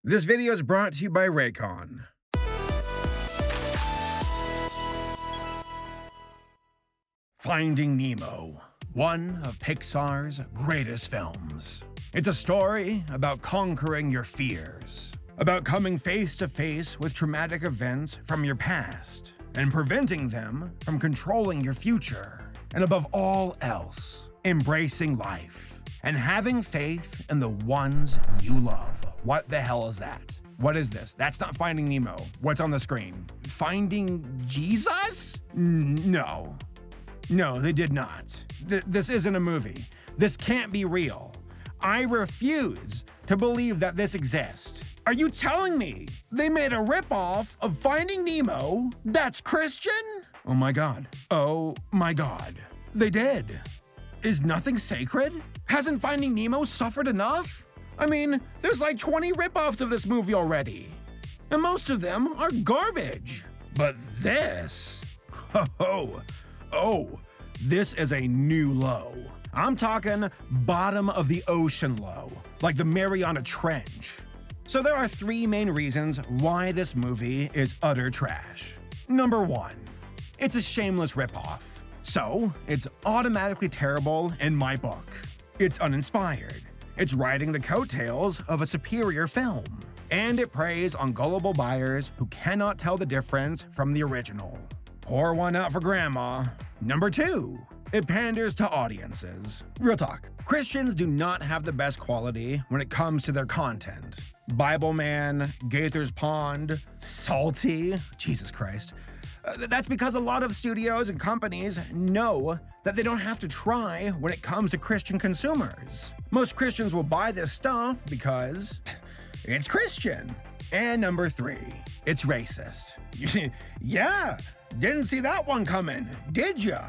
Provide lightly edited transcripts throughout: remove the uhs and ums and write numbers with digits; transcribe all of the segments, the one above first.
This video is brought to you by Raycon. Finding Nemo, one of Pixar's greatest films. It's a story about conquering your fears, about coming face to face with traumatic events from your past and preventing them from controlling your future. And above all else, embracing life and having faith in the ones you love. What the hell is that? What is this? That's not Finding Nemo. What's on the screen? Finding Jesus? No. No, they did not. This isn't a movie. This can't be real. I refuse to believe that this exists. Are you telling me they made a ripoff of Finding Nemo that's Christian? Oh my God. Oh my God. They did. Is nothing sacred? Hasn't Finding Nemo suffered enough? I mean, there's like 20 ripoffs of this movie already, and most of them are garbage. But this, this is a new low. I'm talking bottom of the ocean low, like the Mariana Trench. So there are three main reasons why this movie is utter trash. Number one, it's a shameless ripoff. So it's automatically terrible in my book. It's uninspired. It's riding the coattails of a superior film. And it preys on gullible buyers who cannot tell the difference from the original. Pour one out for grandma. Number two, it panders to audiences. Real talk, Christians do not have the best quality when it comes to their content. Bible Man, Gaither's Pond, Salty, Jesus Christ. That's because a lot of studios and companies know that they don't have to try when it comes to Christian consumers. Most Christians will buy this stuff because it's Christian. And number three, it's racist. Yeah, didn't see that one coming, did ya?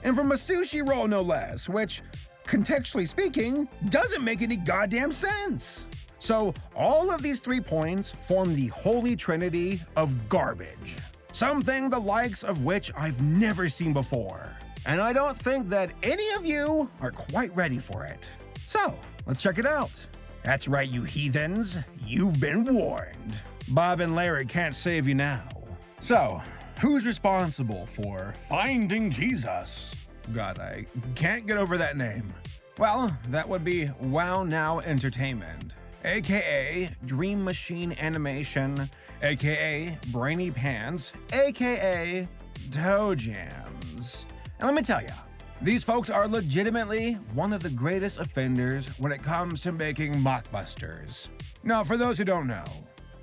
And from a sushi roll no less, which, contextually speaking, doesn't make any goddamn sense. So all of these 3 points form the holy trinity of garbage. Something the likes of which I've never seen before. And I don't think that any of you are quite ready for it. So, let's check it out. That's right, you heathens. You've been warned. Bob and Larry can't save you now. So, who's responsible for Finding Jesus? God, I can't get over that name. Well, that would be Wow Now Entertainment, aka Dream Machine Animation, aka Brainy Pants, aka Toe Jams. And let me tell ya, these folks are legitimately one of the greatest offenders when it comes to making mockbusters. Now, for those who don't know,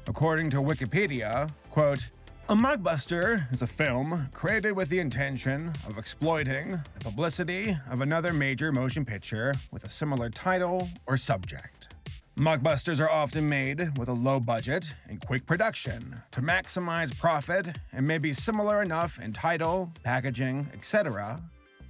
according to Wikipedia, quote, a mockbuster is a film created with the intention of exploiting the publicity of another major motion picture with a similar title or subject. Mockbusters are often made with a low budget and quick production to maximize profit and may be similar enough in title, packaging, etc.,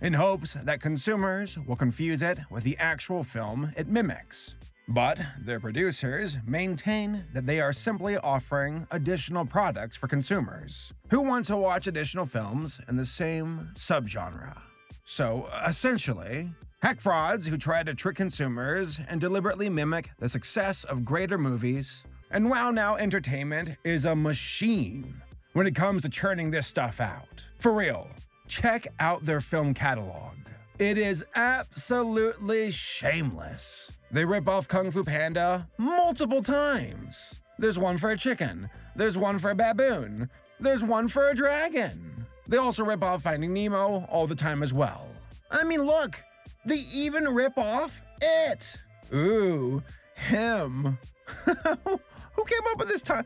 in hopes that consumers will confuse it with the actual film it mimics. But their producers maintain that they are simply offering additional products for consumers who want to watch additional films in the same subgenre. So, essentially, hack frauds who try to trick consumers and deliberately mimic the success of greater movies, and Wow Now Entertainment is a machine when it comes to churning this stuff out. For real, check out their film catalog. It is absolutely shameless. They rip off Kung Fu Panda multiple times. There's one for a chicken, there's one for a baboon, there's one for a dragon. They also rip off Finding Nemo all the time as well. I mean, look, they even rip off it. Ooh, him. Who came up with this time?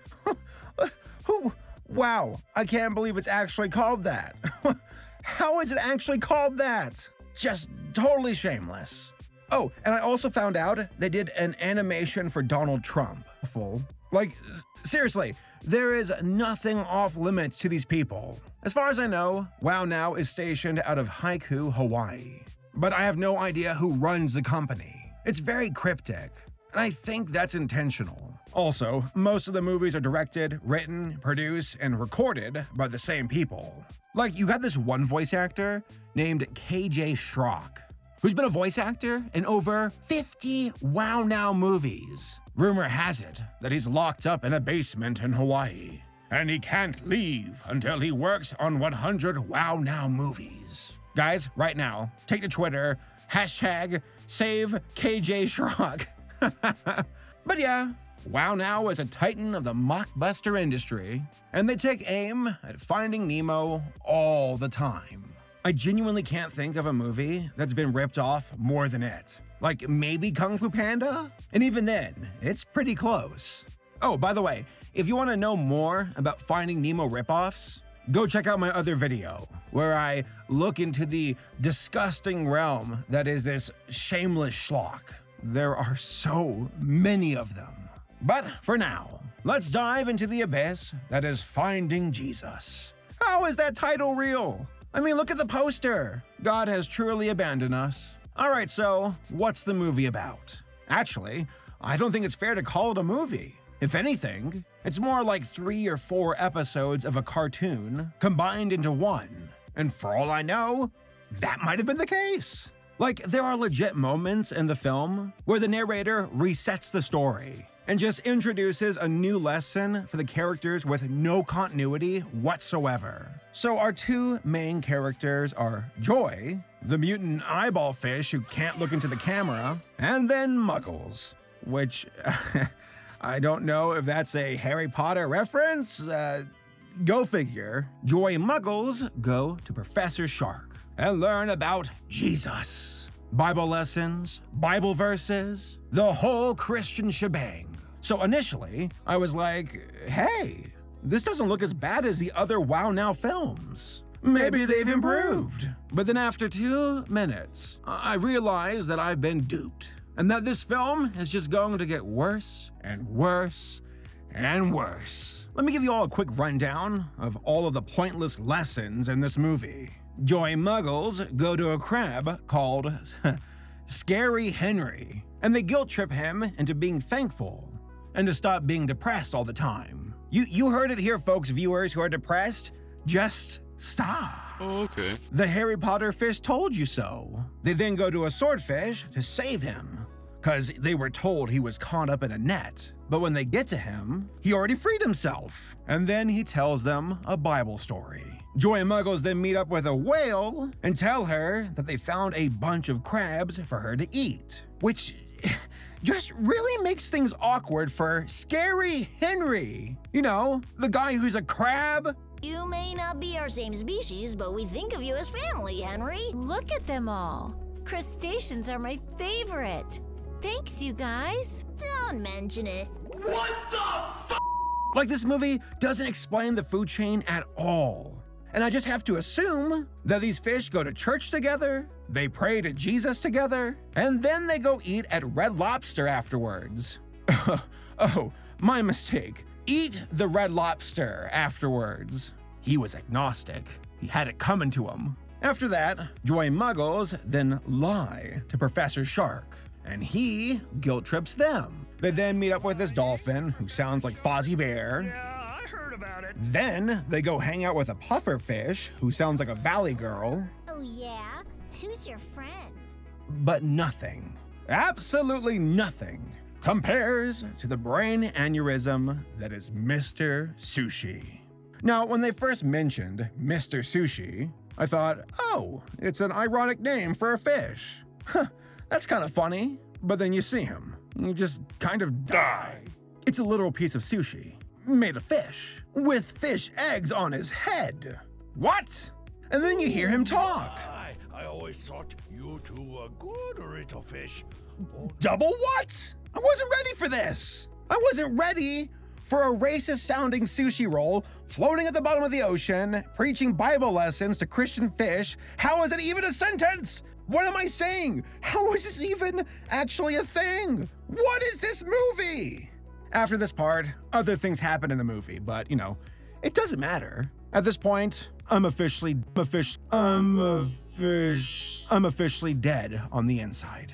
Who? Wow, I can't believe it's actually called that. How is it actually called that? Just totally shameless. Oh, and I also found out they did an animation for Donald Trump. Like, seriously, there is nothing off limits to these people. As far as I know, Wow Now is stationed out of Haiku, Hawaii. But I have no idea who runs the company. It's very cryptic, and I think that's intentional. Also, most of the movies are directed, written, produced, and recorded by the same people. Like, you got this one voice actor named KJ Schrock, who's been a voice actor in over 50 Wow Now movies. Rumor has it that he's locked up in a basement in Hawaii, and he can't leave until he works on 100 Wow Now movies. Guys, right now, take to Twitter, hashtag save KJ Schrock. But yeah, Wow Now is a titan of the mockbuster industry, and they take aim at Finding Nemo all the time. I genuinely can't think of a movie that's been ripped off more than it. Like maybe Kung Fu Panda? And even then, it's pretty close. Oh, by the way, if you want to know more about Finding Nemo ripoffs, go check out my other video, where I look into the disgusting realm that is this shameless schlock. There are so many of them. But for now, let's dive into the abyss that is Finding Jesus. How is that title real? I mean, look at the poster. God has truly abandoned us. All right, so what's the movie about? Actually, I don't think it's fair to call it a movie. If anything, it's more like 3 or 4 episodes of a cartoon combined into one. And for all I know, that might have been the case. Like, there are legit moments in the film where the narrator resets the story and just introduces a new lesson for the characters with no continuity whatsoever. So our 2 main characters are Joy, the mutant eyeball fish who can't look into the camera, and then Muggles, which I don't know if that's a Harry Potter reference. Go figure. Joy and Muggles go to Professor Shark and learn about Jesus. Bible lessons, Bible verses, the whole Christian shebang. So initially, I was like, hey, this doesn't look as bad as the other Wow Now films. Maybe they've improved. But then after 2 minutes, I realized that I've been duped, and that this film is just going to get worse and worse and worse. Let me give you all a quick rundown of all of the pointless lessons in this movie. Joy and Muggles go to a crab called Scary Henry, and they guilt trip him into being thankful and to stop being depressed all the time. You heard it here, folks, viewers who are depressed. Just stop. Oh, okay. The Harry Potter fish told you so. They then go to a swordfish to save him, because they were told he was caught up in a net. But when they get to him, he already freed himself. And then he tells them a Bible story. Joy and Muggles then meet up with a whale and tell her that they found a bunch of crabs for her to eat, which just really makes things awkward for Scary Henry. You know, the guy who's a crab. You may not be our same species, but we think of you as family, Henry. Look at them all. Crustaceans are my favorite. Thanks, you guys. Don't mention it. What the f? Like, this movie doesn't explain the food chain at all. And I just have to assume that these fish go to church together, they pray to Jesus together, and then they go eat at Red Lobster afterwards. Oh, my mistake. Eat the Red Lobster afterwards. He was agnostic. He had it coming to him. After that, Joy and Muggles then lie to Professor Shark, and he guilt trips them. They then meet up with this dolphin who sounds like Fozzie Bear. Yeah, I heard about it. Then they go hang out with a puffer fish who sounds like a valley girl. Oh yeah? Who's your friend? But nothing, absolutely nothing, compares to the brain aneurysm that is Mr. Sushi. Now, when they first mentioned Mr. Sushi, I thought, oh, it's an ironic name for a fish. Huh, that's kind of funny. But then you see him, and you just kind of die. It's a literal piece of sushi, made of fish, with fish eggs on his head. What? And then you hear him talk. I always thought you two were good little fish. Double what? I wasn't ready for this. I wasn't ready for a racist-sounding sushi roll floating at the bottom of the ocean, preaching Bible lessons to Christian fish. How is it even a sentence? What am I saying? How is this even actually a thing? What is this movie? After this part, other things happen in the movie, but, you know, it doesn't matter. At this point, I'm officially dead on the inside.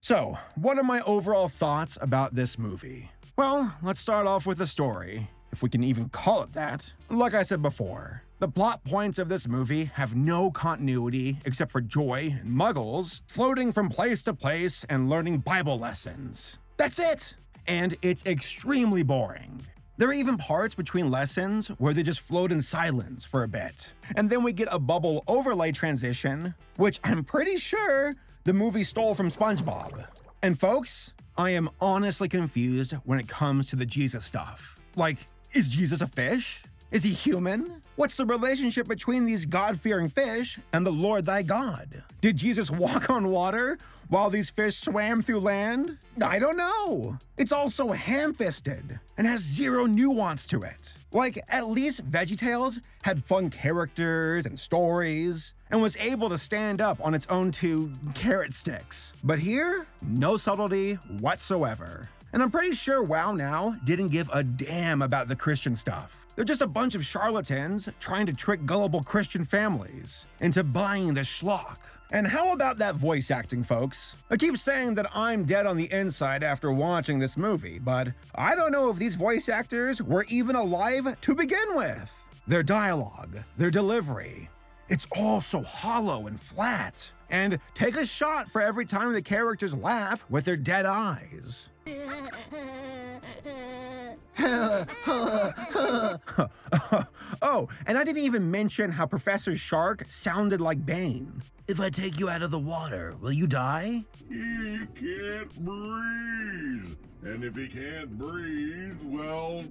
So, what are my overall thoughts about this movie? Well, let's start off with the story. if we can even call it that. Like I said before, the plot points of this movie have no continuity except for Joy and Muggles floating from place to place and learning Bible lessons. That's it! And it's extremely boring. There are even parts between lessons where they just float in silence for a bit. And then we get a bubble overlay transition, which I'm pretty sure the movie stole from SpongeBob. And folks, I am honestly confused when it comes to the Jesus stuff. Like, is Jesus a fish? Is he human? What's the relationship between these God-fearing fish and the Lord thy God? Did Jesus walk on water while these fish swam through land? I don't know. It's all so ham-fisted and has zero nuance to it. Like, at least VeggieTales had fun characters and stories and was able to stand up on its own two carrot sticks. But here, no subtlety whatsoever. And I'm pretty sure WoW Now didn't give a damn about the Christian stuff. They're just a bunch of charlatans trying to trick gullible Christian families into buying the schlock. And how about that voice acting, folks? I keep saying that I'm dead on the inside after watching this movie, but I don't know if these voice actors were even alive to begin with. Their dialogue, their delivery, it's all so hollow and flat. And take a shot for every time the characters laugh with their dead eyes. Oh, and I didn't even mention how Professor Shark sounded like Bane. If I take you out of the water, will you die? He can't breathe. And if he can't breathe, well,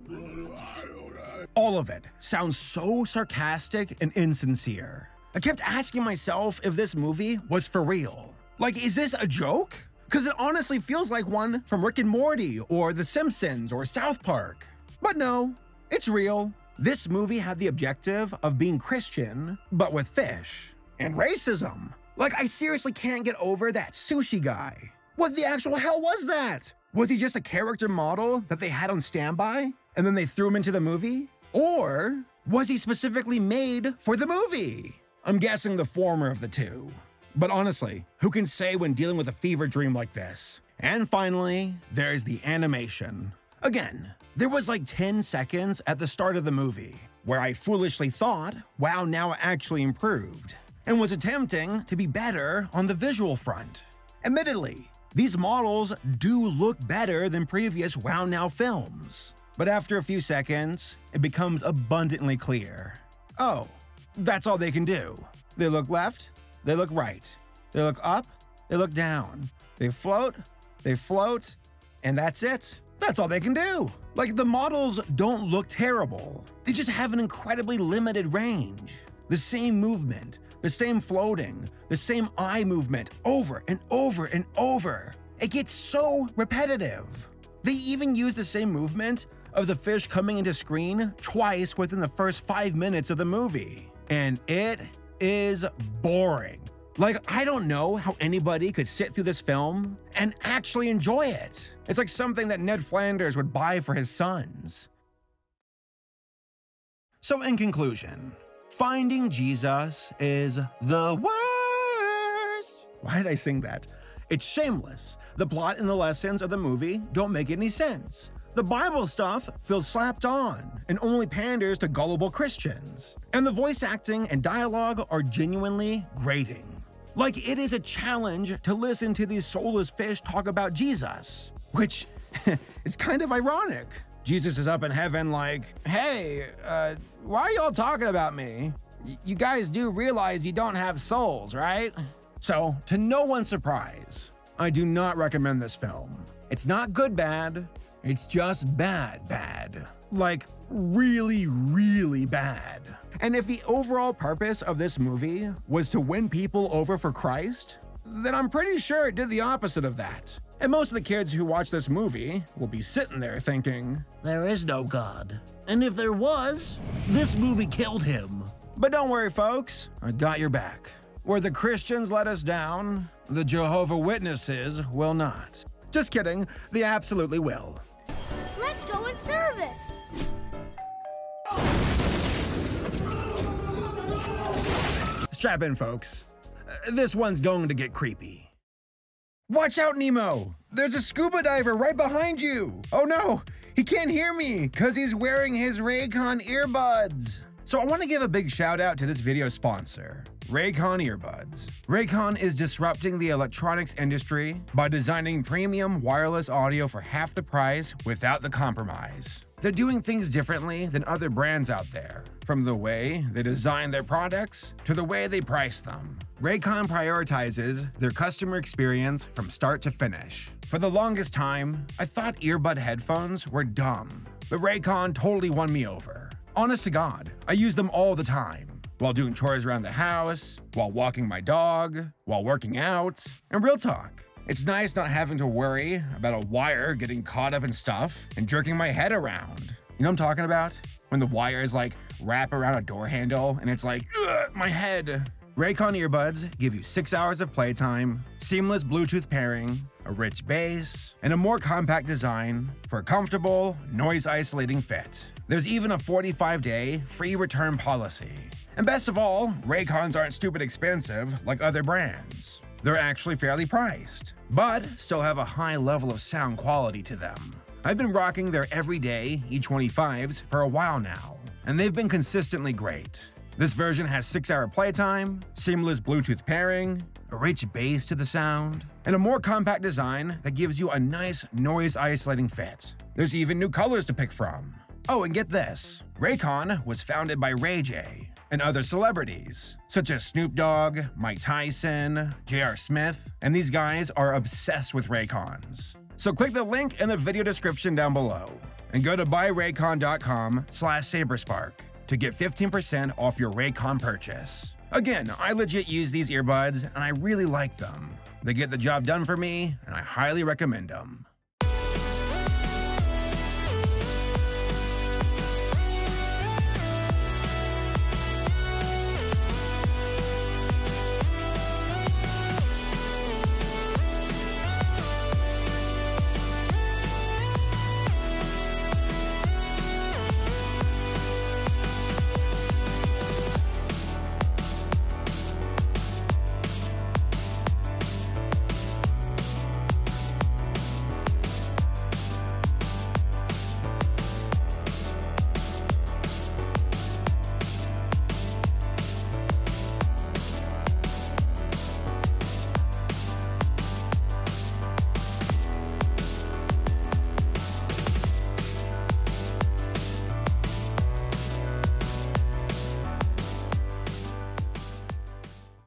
All of it sounds so sarcastic and insincere. I kept asking myself if this movie was for real. Like, is this a joke? Because it honestly feels like one from Rick and Morty or The Simpsons or South Park. But no, it's real. This movie had the objective of being Christian, but with fish. And racism. Like, I seriously can't get over that sushi guy. What the actual hell was that? Was he just a character model that they had on standby and then they threw him into the movie? Or was he specifically made for the movie? I'm guessing the former of the two. But honestly, who can say when dealing with a fever dream like this? And finally, there's the animation. Again, there was like 10 seconds at the start of the movie where I foolishly thought WoW Now actually improved and was attempting to be better on the visual front. Admittedly, these models do look better than previous WoW Now films. But after a few seconds, it becomes abundantly clear. Oh, that's all they can do. They look left, they look right. They look up, they look down. They float, and that's it. That's all they can do. Like, the models don't look terrible. They just have an incredibly limited range. The same movement, the same floating, the same eye movement over and over and over. It gets so repetitive. They even use the same movement of the fish coming into screen twice within the first 5 minutes of the movie. And it is boring. Like, I don't know how anybody could sit through this film and actually enjoy it. It's like something that Ned Flanders would buy for his sons. So in conclusion, Finding Jesus is the worst. Why did I sing that? It's shameless. The plot and the lessons of the movie don't make any sense. The Bible stuff feels slapped on and only panders to gullible Christians. And the voice acting and dialogue are genuinely grating. Like, it is a challenge to listen to these soulless fish talk about Jesus, which is kind of ironic. Jesus is up in heaven like, hey, why are y'all talking about me? You guys do realize you don't have souls, right? So, to no one's surprise, I do not recommend this film. It's not good bad, it's just bad. Like, really, really bad. And if the overall purpose of this movie was to win people over for Christ, then I'm pretty sure it did the opposite of that. And most of the kids who watch this movie will be sitting there thinking, there is no God. And if there was, this movie killed him. But don't worry, folks, I got your back. Where the Christians let us down, the Jehovah's Witnesses will not. Just kidding, they absolutely will. Let's go in service! Strap in, folks. This one's going to get creepy. Watch out, Nemo! There's a scuba diver right behind you! Oh no! He can't hear me because he's wearing his Raycon earbuds! So I want to give a big shout out to this video sponsor, Raycon earbuds. Raycon is disrupting the electronics industry by designing premium wireless audio for half the price without the compromise. They're doing things differently than other brands out there, from the way they design their products to the way they price them. Raycon prioritizes their customer experience from start to finish. For the longest time, I thought earbud headphones were dumb, but Raycon totally won me over. Honest to God, I use them all the time, while doing chores around the house, while walking my dog, while working out, and real talk. It's nice not having to worry about a wire getting caught up in stuff and jerking my head around. You know what I'm talking about? When the wires like wrap around a door handle and it's like, ugh, my head. Raycon earbuds give you 6 hours of playtime, seamless Bluetooth pairing, a rich bass, and a more compact design for a comfortable, noise-isolating fit. There's even a 45-day free return policy. And best of all, Raycons aren't stupid expensive like other brands. They're actually fairly priced, but still have a high level of sound quality to them. I've been rocking their everyday E25s for a while now, and they've been consistently great. This version has 6-hour playtime, seamless Bluetooth pairing, a rich bass to the sound, and a more compact design that gives you a nice noise-isolating fit. There's even new colors to pick from. Oh, and get this, Raycon was founded by Ray J and other celebrities, such as Snoop Dogg, Mike Tyson, J.R. Smith, and these guys are obsessed with Raycons. So click the link in the video description down below and go to buyraycon.com/saberspark to get 15% off your Raycon purchase. Again, I legit use these earbuds and I really like them. They get the job done for me and I highly recommend them.